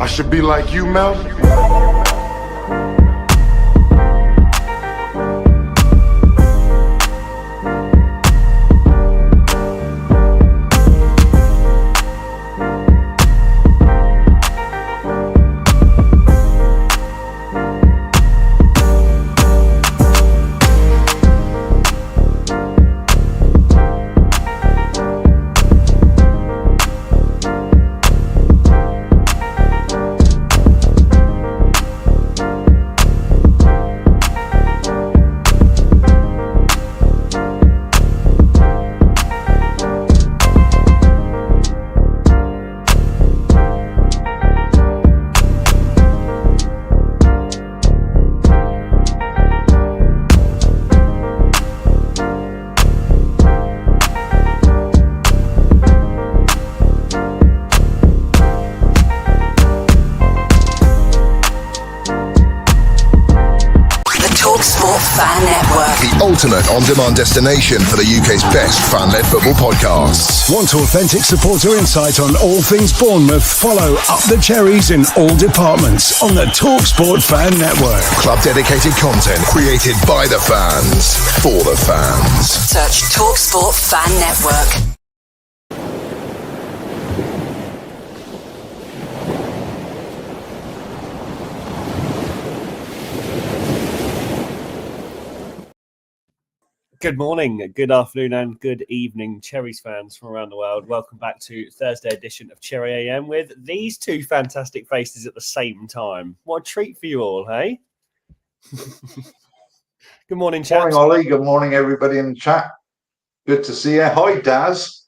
I should be like you, Mel. Ultimate on-demand destination for the UK's best fan-led football podcasts. Want authentic supporter insight on all things Bournemouth? Follow Up the Cherries in all departments on the TalkSport Fan Network. Club-dedicated content created by the fans, for the fans. Search TalkSport Fan Network. Good morning, good afternoon and good evening, Cherries fans from around the world. Welcome back to Thursday edition of Cherry AM with these two fantastic faces at the same time. What a treat for you all, hey? Good morning, chaps. Good morning, Ollie. Good morning, everybody in the chat. Good to see you. Hi, Daz.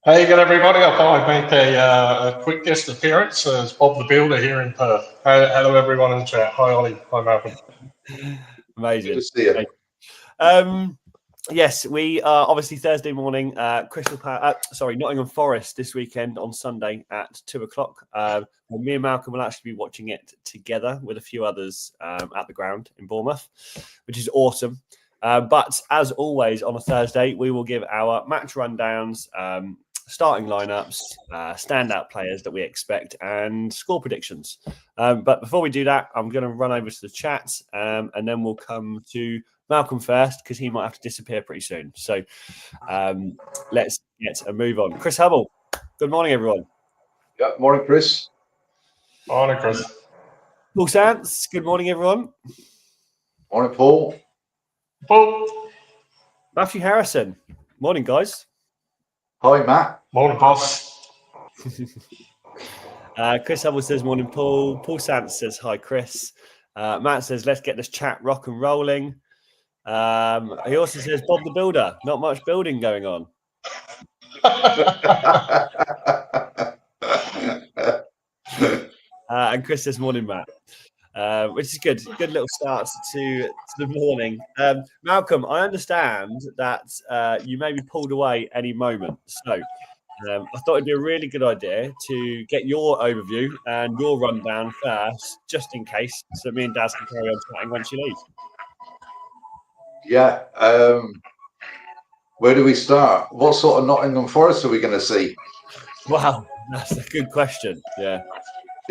Hey, good everybody. I thought I'd make a quick guest appearance as Bob the Builder here in Perth. Hello, everyone in the chat. Hi, Ollie. Hi, Malcolm. Amazing. Good to see you. Yes, we are obviously Thursday morning. Nottingham Forest this weekend on Sunday at 2:00. Me and Malcolm will actually be watching it together with a few others at the ground in Bournemouth, which is awesome. But as always on a Thursday, we will give our match rundowns, starting lineups, standout players that we expect, and score predictions. But before we do that, I'm going to run over to the chat, and then we'll come to Malcolm first because he might have to disappear pretty soon. So let's get a move on. Chris Hubble, good morning, everyone. Yeah, morning, Chris. Morning, Chris. Paul Sants, good morning, everyone. Morning, Paul. Paul. Matthew Harrison, morning, guys. Hi, Matt. Morning, boss. Chris Hubble says morning, Paul. Paul Sants says hi, Chris. Matt says let's get this chat rock and rolling. He also says Bob the Builder. Not much building going on. And Chris says morning, Matt. Which is good. Good little start to the morning. Malcolm, I understand that you may be pulled away any moment. So I thought it'd be a really good idea to get your overview and your rundown first, just in case, so me and Daz can carry on chatting once you leave. Yeah. Where do we start? What sort of Nottingham Forest are we going to see? Wow, that's a good question. Yeah.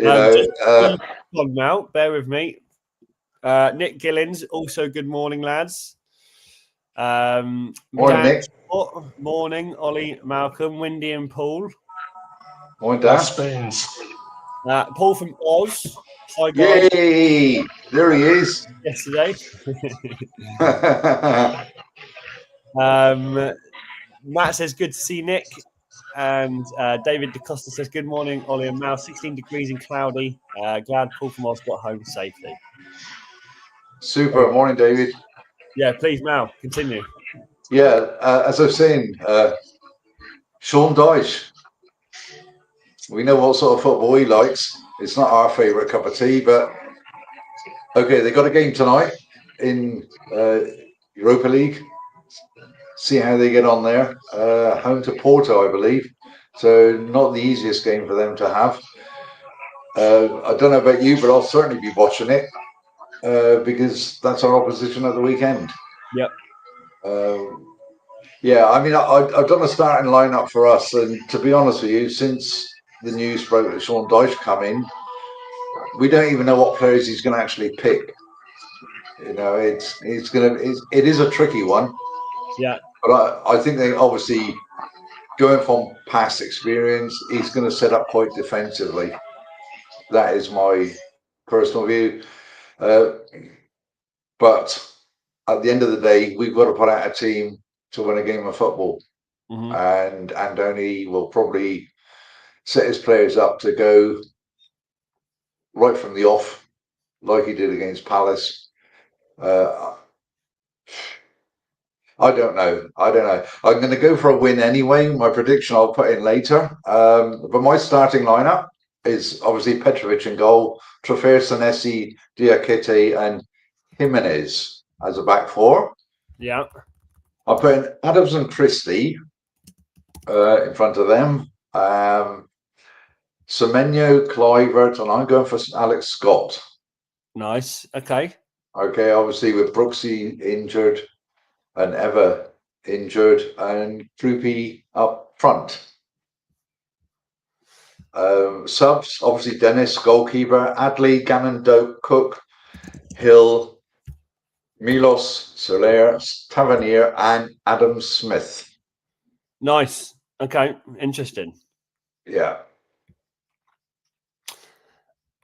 On now, bear with me. Nick Gillins, also good morning, lads. Morning, Dan, Nick. Morning, Ollie, Malcolm, Windy, and Paul. Morning, Dan. Spoons. Paul from Oz. Hi, guys. Yay! There he is. Yesterday. Matt says good to see Nick. And David DaCosta says, good morning, Ollie and Mal. 16 degrees and cloudy. Glad Paul from Oz got home safely. Super. Morning, David. Yeah, please, Mal, continue. Yeah, as I was saying, Sean Dyche. We know what sort of football he likes. It's not our favourite cup of tea, but okay, they got a game tonight in Europa League. See how they get on there. Home to Porto, I believe. So not the easiest game for them to have. I don't know about you, but I'll certainly be watching it because that's our opposition at the weekend. Yep. Yeah, I mean, I've done a starting lineup for us, and to be honest with you, since the news broke that Sean Dyche come in, we don't even know what players he's going to actually pick. You know, it is a tricky one. Yeah. But I think they obviously, going from past experience, he's going to set up quite defensively. That is my personal view. But at the end of the day, we've got to put out a team to win a game of football. Mm-hmm. And Andoni will probably set his players up to go right from the off, like he did against Palace. I don't know. I'm going to go for a win anyway. My prediction I'll put in later. But my starting lineup is obviously Petrovic in goal, Trafford, Senesi, Diakite, and Jimenez as a back four. Yeah. I'll put in Adams and Christie in front of them. Semenyo, Kluivert, and I'm going for Alex Scott. Nice. Okay. Okay, obviously with Brooksy injured and Ever injured and Troopy up front. Subs, obviously Dennis, goalkeeper, Adley, Gannon, Doak, Cook, Hill, Milos, Soler, Tavernier, and Adam Smith. Nice. Okay. Interesting. Yeah.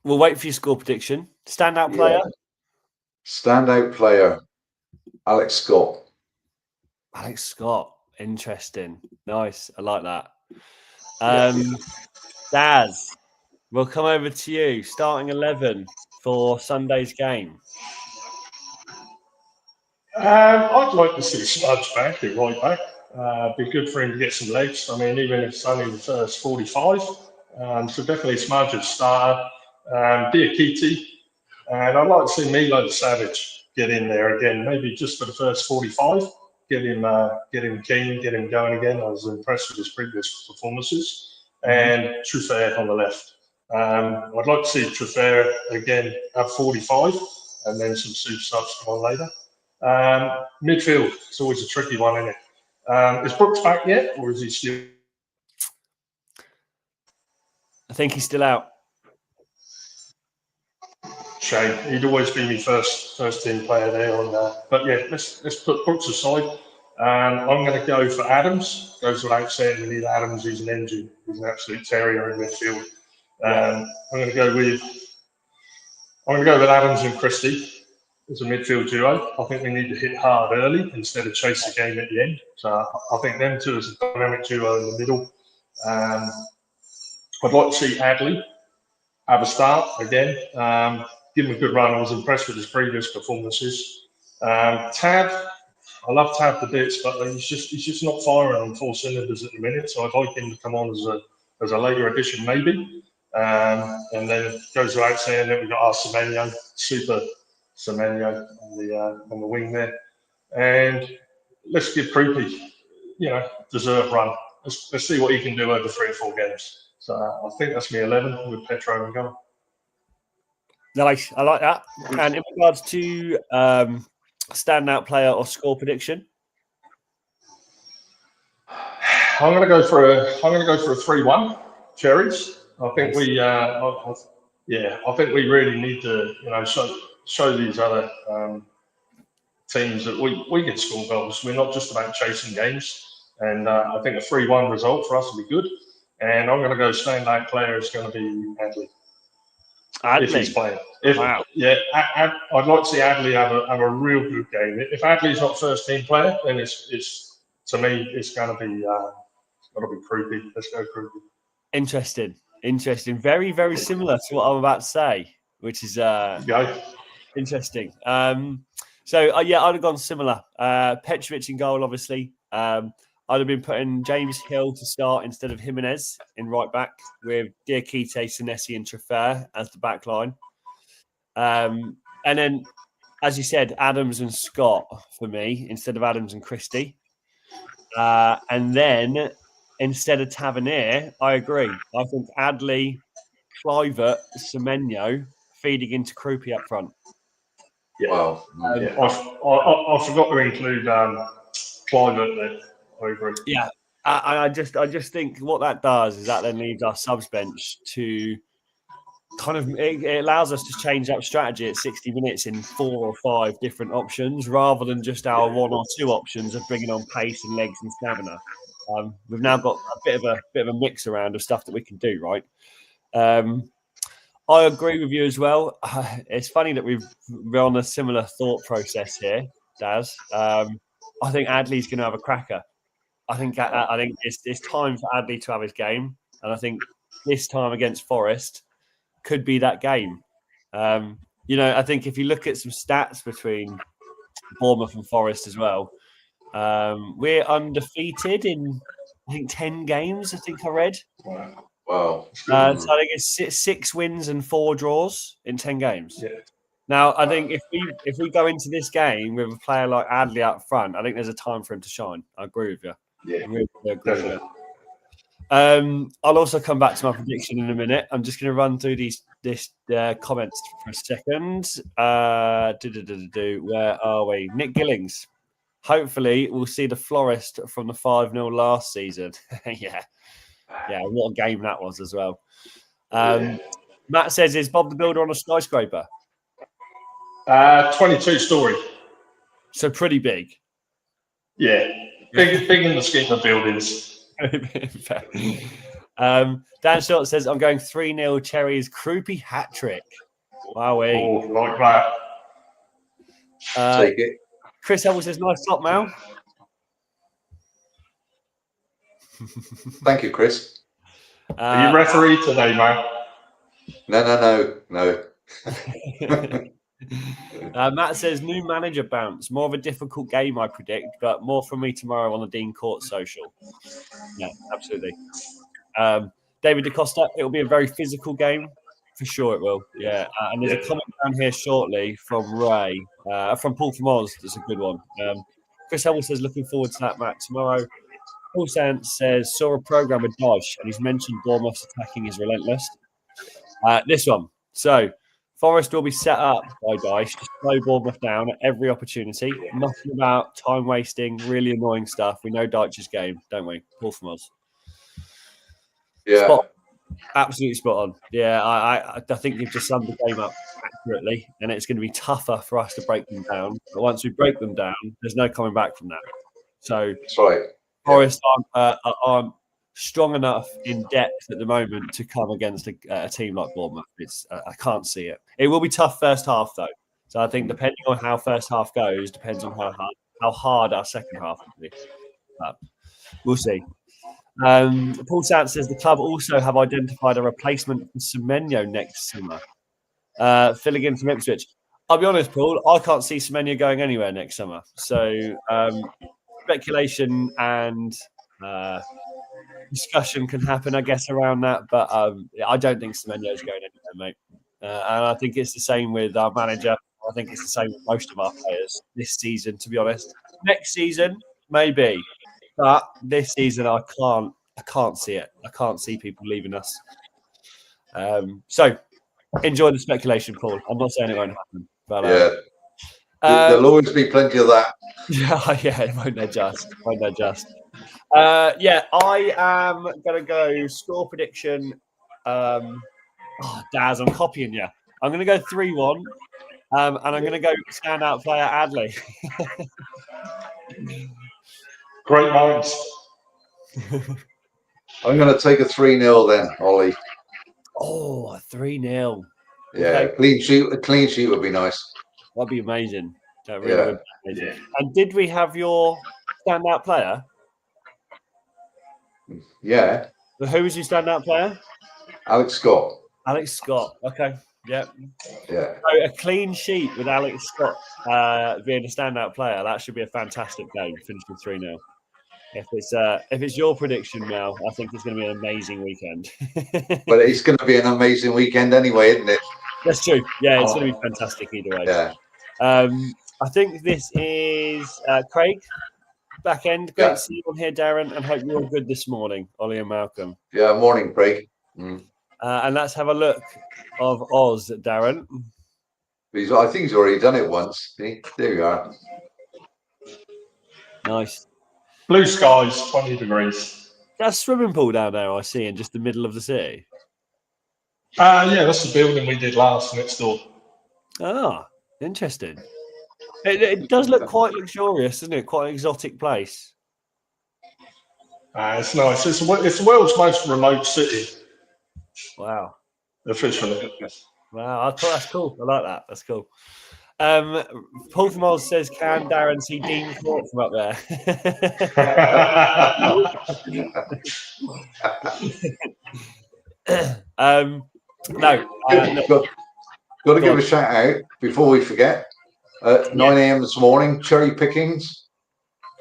We'll wait for your score prediction. Standout player? Yeah. Standout player, Alex Scott. Alex Scott. Interesting. Nice. I like that. Daz, we'll come over to you. Starting 11 for Sunday's game. I'd like to see Smudge back at right back. Be good for him to get some legs. I mean, even if it's only the first 45. So definitely Smudge as starter. Diakite. And I'd like to see Milo the Savage get in there again, maybe just for the first 45. Get him keen, get him going again. I was impressed with his previous performances. And Trafford on the left. I'd like to see Trafford again at 45, and then some super subs come on later. Midfield, it's always a tricky one, isn't it? Is Brooks back yet, or is he still? I think he's still out. Shame. He'd always be my first team player there on that. But yeah, let's put Brooks aside. I'm going to go for Adams. Goes without saying, we need Adams. He's an engine. He's an absolute terrier in midfield. I'm going to go with Adams and Christie as a midfield duo. I think we need to hit hard early instead of chase the game at the end. So I think them two as a dynamic duo in the middle. I'd like to see Adley have a start again. Give him a good run. I was impressed with his previous performances. Tad, I love Tad to bits, but he's just not firing on full cylinders at the minute. So I'd like him to come on as a later addition, maybe. And then it goes without saying that we've got our Semenyo, super Semenyo on the wing there. And let's give Croupy, deserved run. Let's see what he can do over 3 or 4 games. So I think that's me 11 with Petro and goal. Nice, I like that. And in regards to standout player or score prediction, I'm going to go for a 3-1 Cherries. I think we I think we really need to show these other teams that we can score goals. We're not just about chasing games, and I think a 3-1 result for us will be good. And I'm going to go standout player is going to be Adley. If he's playing. Wow. Yeah, I'd like to see Adley have a real good game. If Adley's not first team player, then it's to me it's going to be Croupy. Let's go Croupy. Interesting. Very, very similar to what I'm about to say, which is interesting. I'd have gone similar. Petrovic in goal, obviously. I'd have been putting James Hill to start instead of Jimenez in right back, with Diakite, Senesi, and Trafford as the back line. And then, as you said, Adams and Scott for me instead of Adams and Christie. And then instead of Tavernier, I agree. I think Adley, Kluivert, Semenyo feeding into Croupy up front. Yeah. Wow. I forgot to include Kluivert there. I agree. Yeah. I just think what that does is that then leaves our subs bench to kind of it allows us to change up strategy at 60 minutes in 4 or 5 different options rather than just our 1 or 2 options of bringing on pace and legs and stamina. We've now got a bit of a mix around of stuff that we can do, right? I agree with you as well. It's funny that we're on a similar thought process here, Daz. I think Adley's going to have a cracker. I think it's time for Adley to have his game, and I think this time against Forest could be that game. I think if you look at some stats between Bournemouth and Forest as well, we're undefeated in I think 10 games. I think I read. Wow. So I think it's 6 wins and 4 draws in 10 games. Yeah. Now, I think if we go into this game with a player like Adley up front, I think there's a time for him to shine. I agree with you. Yeah, I really agree with you. definitely. I'll also come back to my prediction in a minute. I'm just going to run through these comments for a second. Where are we? Nick Gillings. Hopefully, we'll see the Forest from the 5-0 last season. Yeah, what a game that was as well. Matt says, is Bob the Builder on a skyscraper? 22-story. So pretty big. Yeah, big in the scheme of buildings. Dan Short says, I'm going 3-0 Cherries Croupy hat trick. Wow. Oh, like that. Take it. Chris Howell says, nice top, Mal. Thank you, Chris. Are you referee today, man? No. Matt says, new manager bounce. More of a difficult game, I predict, but more from me tomorrow on the Dean Court social. Yeah, absolutely. David DaCosta, it'll be a very physical game. For sure it will. Yeah. And there's a comment down here shortly from Ray, from Paul from Oz. That's a good one. Chris Howell says, looking forward to that, Matt, tomorrow. Paul Sands says, saw a programme with Dyche, and he's mentioned Bournemouth's attacking is relentless. This one. So, Forest will be set up by Dyche to slow Bournemouth down at every opportunity. Nothing about time wasting, really annoying stuff. We know Dyche's game, don't we? Paul from Oz. Yeah. Absolutely spot on. Yeah, I think you've just summed the game up accurately, and it's going to be tougher for us to break them down. But once we break them down, there's no coming back from that. So That's right. Forest aren't strong enough in depth at the moment to come against a team like Bournemouth. I can't see it. It will be tough first half though. So I think depending on how first half goes, depends on how hard our second half will be. We'll see. Paul Sant says the club also have identified a replacement for Semenyo next summer, filling in from Ipswich. I'll be honest, Paul, I can't see Semenyo going anywhere next summer. So speculation and discussion can happen, I guess, around that. But I don't think Semenyo is going anywhere, mate. And I think it's the same with our manager. I think it's the same with most of our players this season, to be honest. Next season, maybe. But this season, I can't see it. I can't see people leaving us. So, enjoy the speculation, Paul. I'm not saying it won't happen. But, there'll always be plenty of that. Yeah, won't they just? I am going to go score prediction. Daz, I'm copying you. I'm going to go 3-1. And I'm going to go standout player Adley. Great minds. I'm going to take a 3-0 then, Ollie. Oh, a 3-0. Yeah, Okay. a clean sheet would be nice. That'd be amazing. That really would be amazing. Yeah. And did we have your standout player? Yeah. Who was your standout player? Alex Scott. Alex Scott. Okay. Yep. Yeah. So a clean sheet with Alex Scott being a standout player. That should be a fantastic game. Finish with 3-0. If it's your prediction now, I think it's going to be an amazing weekend. But it's going to be an amazing weekend anyway, isn't it? That's true. Yeah, it's going to be fantastic either way. Yeah. I think this is Craig, back end. Great to see you on here, Darren, and hope you're all good this morning, Ollie and Malcolm. Yeah, morning, Craig. And let's have a look of Oz, Darren. I think he's already done it once. See? There you are. Nice. Blue skies, 20 degrees. That's a swimming pool down there I see in just the middle of the city. Yeah, that's the building we did last next door. Ah, interesting. It does look quite luxurious, doesn't it? Quite an exotic place. It's nice. It's the world's most remote city. Wow. Officially. Wow, I thought that's cool. I like that. That's cool. Paul from Oz says, "Can Darren see Dean Court from up there?" No. Got to give a shout out before we forget. 9 a.m. this morning, cherry pickings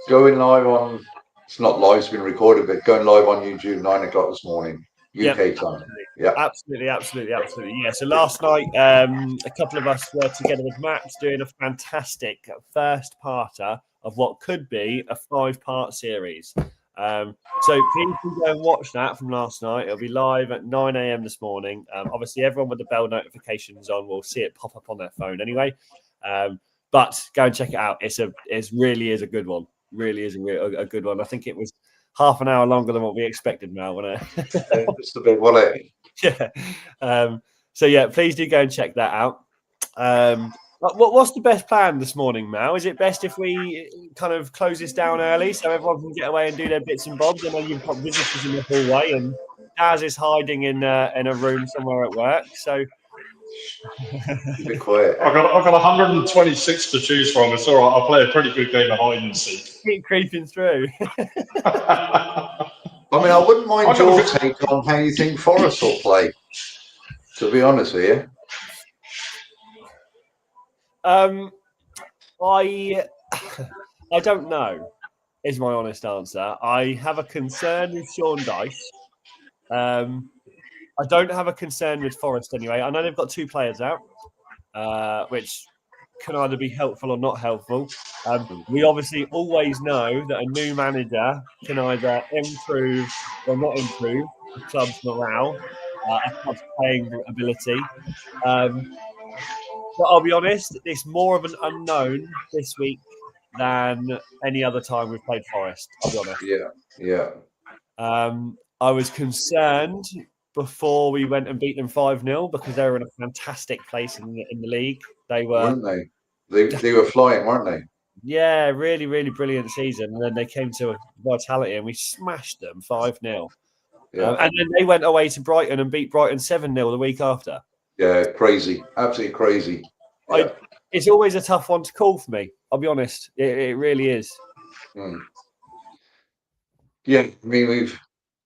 going live on. It's not live; it's been recorded, but going live on YouTube 9 o'clock this morning, UK time. Yeah, absolutely. Yeah. So last night, a couple of us were together with Matt doing a fantastic first parter of what could be a 5-part series. So please do go and watch that from last night. It'll be live at 9 a.m. this morning. Obviously, everyone with the bell notifications on will see it pop up on their phone anyway. But go and check it out. It really is a good one. Really is a good one. I think it was half an hour longer than what we expected now, wasn't it? just a bit, wasn't it? Yeah. So yeah, please do go and check that out. What's the best plan this morning, Mal? Is it best if we kind of close this down early so everyone can get away and do their bits and bobs? I know you've got visitors in the hallway, and Daz is hiding in a room somewhere at work. So be quiet. I've got 126 to choose from. It's all right. I'll play a pretty good game of hide and seek. Keep creeping through. I mean, I wouldn't mind your take on how you think Forest will play, to be honest with you. I don't know, is my honest answer. I have a concern with Sean Dyche. I don't have a concern with Forest anyway. I know they've got 2 players out, which can either be helpful or not helpful. We obviously always know that a new manager can either improve or not improve the club's morale, a club's playing ability. But I'll be honest, it's more of an unknown this week than any other time we've played Forest. I'll be honest. Yeah. I was concerned before we went and beat them 5-0 because they were in a fantastic place in the league. They were, weren't they? They were flying, weren't they? Yeah, really, really brilliant season. And then they came to Vitality and we smashed them 5-0. Yeah. And then they went away to Brighton and beat Brighton 7-0 the week after. Yeah, crazy. Absolutely crazy. Yeah. It's always a tough one to call for me. I'll be honest. It really is. Yeah, I mean,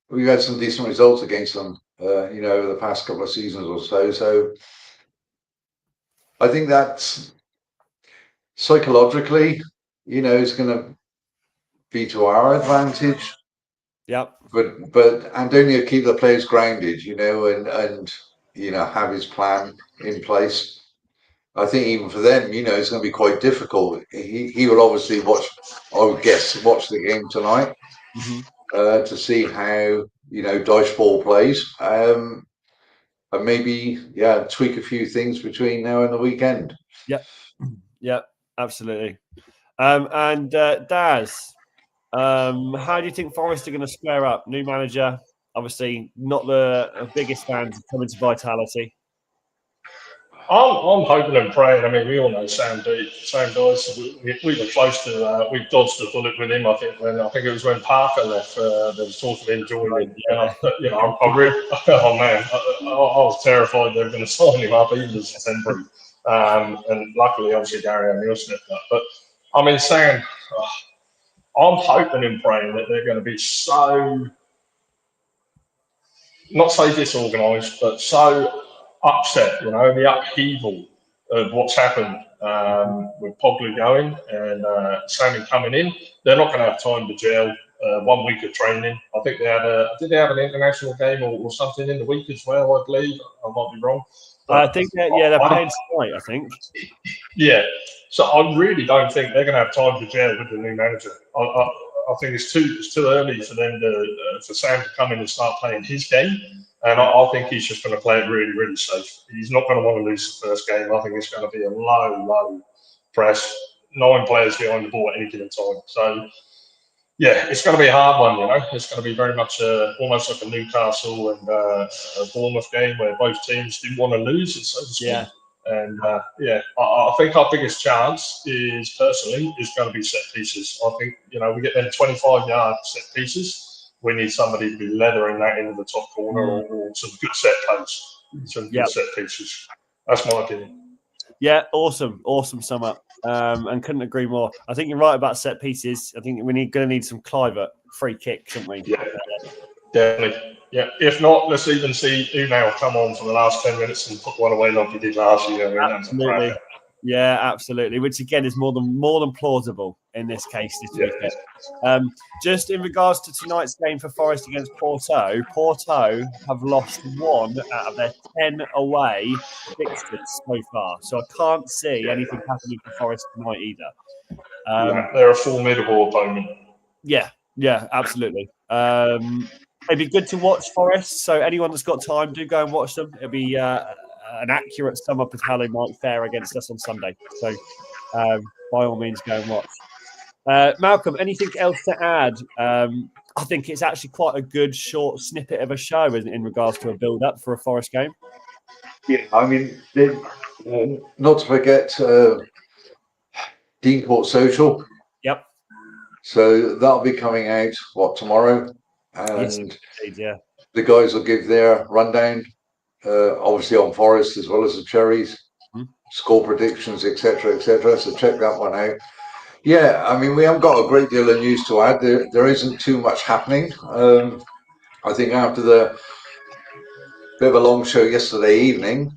we've had some decent results against them, over the past couple of seasons or so. So I think that's psychologically, is going to be to our advantage. Yep. But Antonio keep the players grounded, and have his plan in place. I think even for them, it's going to be quite difficult. He will obviously watch the game tonight to see how Dyche ball plays, and maybe tweak a few things between now and the weekend. Yep, absolutely. And Daz, how do you think Forest are going to square up? New manager, obviously not the biggest fans of coming to Vitality. I'm hoping and praying. I mean, we all know Sam Dyche. We were close to. We dodged a bullet with him. I think it was when Parker left. There was talk of him joining. I was terrified they were going to sign him up even as a temporary. And luckily, obviously, Darren Hurst stepped up. But I mean, Sam, I'm hoping and praying that they're going to be so, not say disorganised, but so upset, the upheaval of what's happened with Pogba going and Sammy coming in. They're not going to have time to gel. 1 week of training. I think they had did they have an international game or something in the week as well, I believe. I might be wrong. But I think they're playing tonight, I think. Yeah. So I really don't think they're going to have time to gel with the new manager. I think it's too early for them for Sam to come in and start playing his game. And I think he's just going to play it really, really safe. He's not going to want to lose the first game. I think it's going to be a low press, 9 players behind the ball at any given time. So, yeah, it's going to be a hard one, It's going to be very much almost like a Newcastle and a Bournemouth game where both teams didn't want to lose, so to speak. Yeah. And I think our biggest chance is going to be set pieces. I think, we get them 25-yard set pieces. We need somebody to be leathering that into the top corner or some good set plays, some good set pieces. That's my opinion. Yeah, awesome sum up. And couldn't agree more. I think you're right about set pieces. I think we're going to need some Clivert free kicks, aren't we? Yeah, definitely. Yeah, if not, let's even see Unai come on for the last 10 minutes and put one away like he did last year. Absolutely. Yeah, absolutely. Which again is more than plausible in this case this weekend. Just in regards to tonight's game for Forest against Porto have lost 1 out of their 10 away fixtures so far. So I can't see anything happening for Forest tonight either. They're a formidable opponent. Yeah, absolutely. It'd be good to watch Forest. So anyone that's got time, do go and watch them. It'll be an accurate sum up of how they might fare against us on Sunday. So by all means, go and watch. Malcolm, anything else to add? I think it's actually quite a good short snippet of a show in regards to a build-up for a Forest game. Yeah, I mean, not to forget Deanport Social. Yep. So that'll be coming out, tomorrow? And yes, indeed, yeah. The guys will give their rundown, obviously on Forest as well as the Cherries, score predictions, etc., etc. So check that one out. Yeah, I mean, we haven't got a great deal of news to add. There isn't too much happening. I think after the bit of a long show yesterday evening,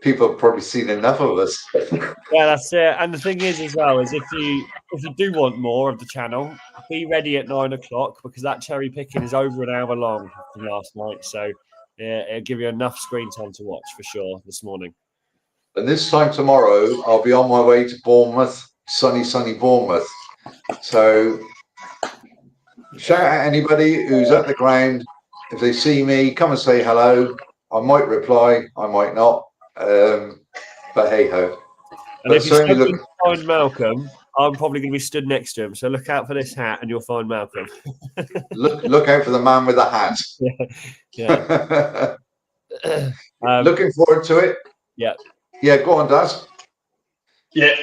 people have probably seen enough of us. Yeah, that's it. And the thing is, as well, is if you do want more of the channel, be ready at 9 o'clock because that cherry picking is over an hour long from last night. So yeah, it'll give you enough screen time to watch for sure this morning. And this time tomorrow, I'll be on my way to Bournemouth, sunny Bournemouth. So shout out anybody who's at the ground. If they see me, come and say hello. I might reply, I might not. But hey ho. And if you find Malcolm, I'm probably going to be stood next to him. So look out for this hat, and you'll find Malcolm. look out for the man with the hat. Yeah. Looking forward to it. Yeah. Yeah, go on, Daz. Yeah,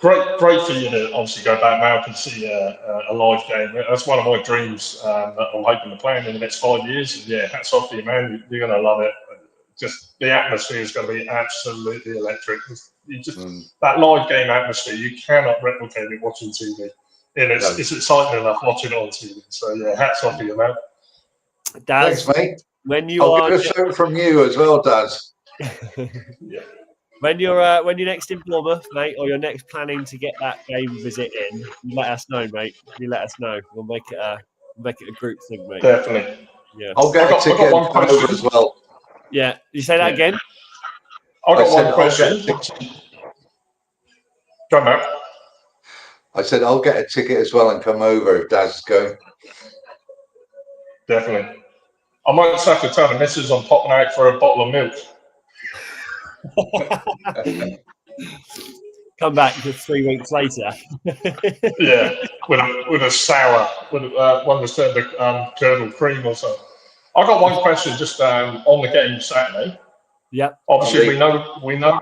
great for you to obviously go back, Malcolm, and see a live game. That's one of my dreams that I'm hoping to play in the next 5 years. And yeah, hats off to you, man. You're going to love it. Just the atmosphere is going to be absolutely electric. That live game atmosphere, you cannot replicate it watching TV. And it's exciting enough watching it on TV. So yeah, hats off to you, man. Daz, thanks, mate. When you I'll get a show from you as well, Daz. Yeah. When you're next in Bournemouth, mate, or you're next planning to get that game visit in, you let us know, mate. You let us know. We'll make it a group thing, mate. Definitely. Yeah. I'll get a ticket over as well. Yeah. You say that again? I've got one question. Go on, Matt. I said I'll get a ticket as well and come over if Daz is going. Definitely. I might just have to tell the missus I'm popping out for a bottle of milk. Come back just 3 weeks later. Yeah, with a sour, one that's turned to curdled cream or something. I've got one question just on the game Saturday. Yep. Obviously, we know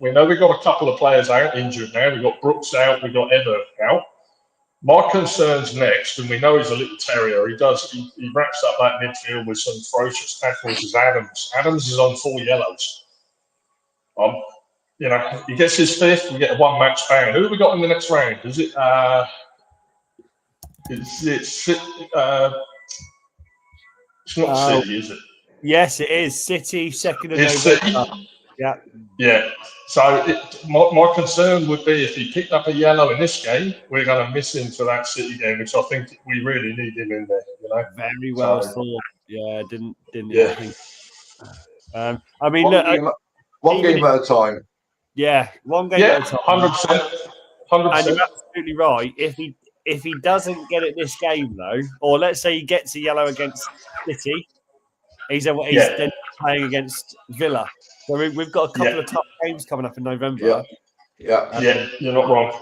we've got a couple of players out injured now. We've got Brooks out. We've got Ever out. My concern's next, and we know he's a little terrier. He wraps up that midfield with some ferocious tackles as Adams. Adams is on 4 yellows. He gets his 5th. We get a 1 match ban. Who have we got in the next round? Is it? It's not City, is it? Yes, it is. City, 2nd of It's November. City. Yeah. Yeah. So my concern would be if he picked up a yellow in this game, we're going to miss him for that City game, which I think we really need him in there. Very well thought. Yeah, didn't. Yeah. I mean, one game at a time. Yeah, one game at a time. 100%. And you're absolutely right. If he doesn't get it this game though, or let's say he gets a yellow against City, he's then playing against Villa. So we've got a couple of tough games coming up in November. Yeah, you're not wrong.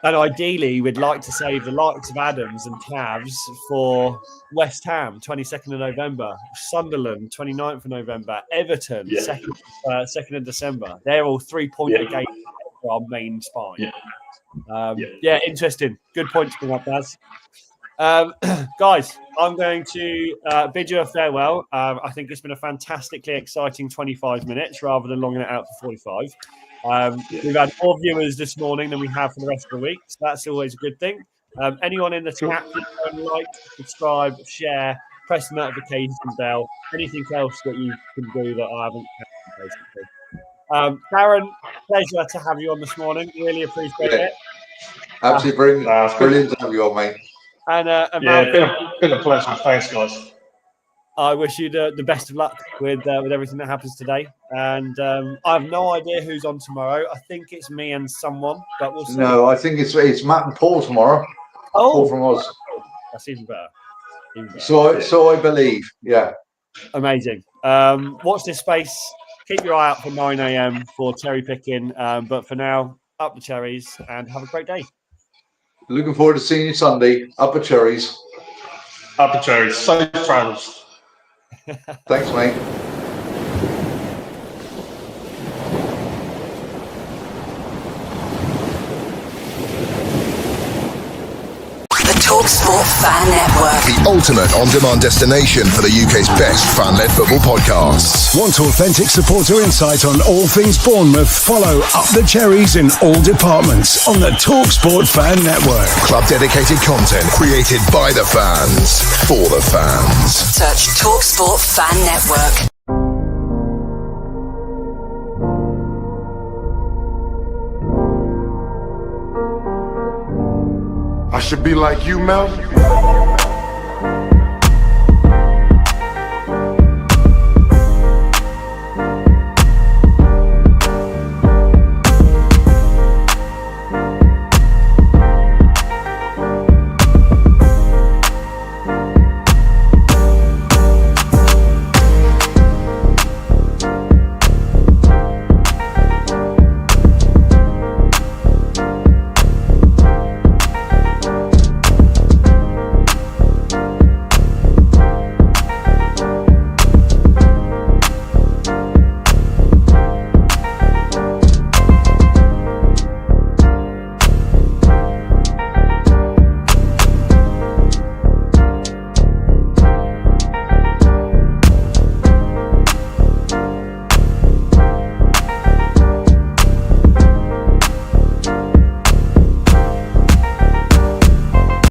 And ideally, we'd like to save the likes of Adams and Cavs for West Ham, 22nd of November, Sunderland, 29th of November, Everton, 2nd of December. They're all 3-point games for our main spine. Interesting. Good point to bring up, Daz. Guys, I'm going to bid you a farewell. I think it's been a fantastically exciting 25 minutes rather than longing it out for 45. We've had more viewers this morning than we have for the rest of the week, so that's always a good thing. Anyone in the chat, like, subscribe, share, press the notification bell, anything else that you can do that I haven't basically. Darren, pleasure to have you on this morning. Really appreciate it. Absolutely brilliant to have you on, mate. And been a pleasure. Thanks, guys. I wish you the best of luck with everything that happens today. And I have no idea who's on tomorrow. I think it's me and someone, but we'll see. No, I think it's Matt and Paul tomorrow. Paul from Oz. That's even better. So I believe. Yeah. Amazing. Watch this space. Keep your eye out for 9 a.m. for cherry picking. But for now, up the cherries and have a great day. Looking forward to seeing you Sunday. Up the cherries. Up the cherries. Safe travels. Thanks, mate. The TalkSport Fan Network. The ultimate on-demand destination for the UK's best fan-led football podcasts. Want authentic supporter insight on all things Bournemouth? Follow Up the Cherries in all departments on the TalkSport Fan Network. Club-dedicated content created by the fans, for the fans. Search TalkSport Fan Network. I should be like you, Mel.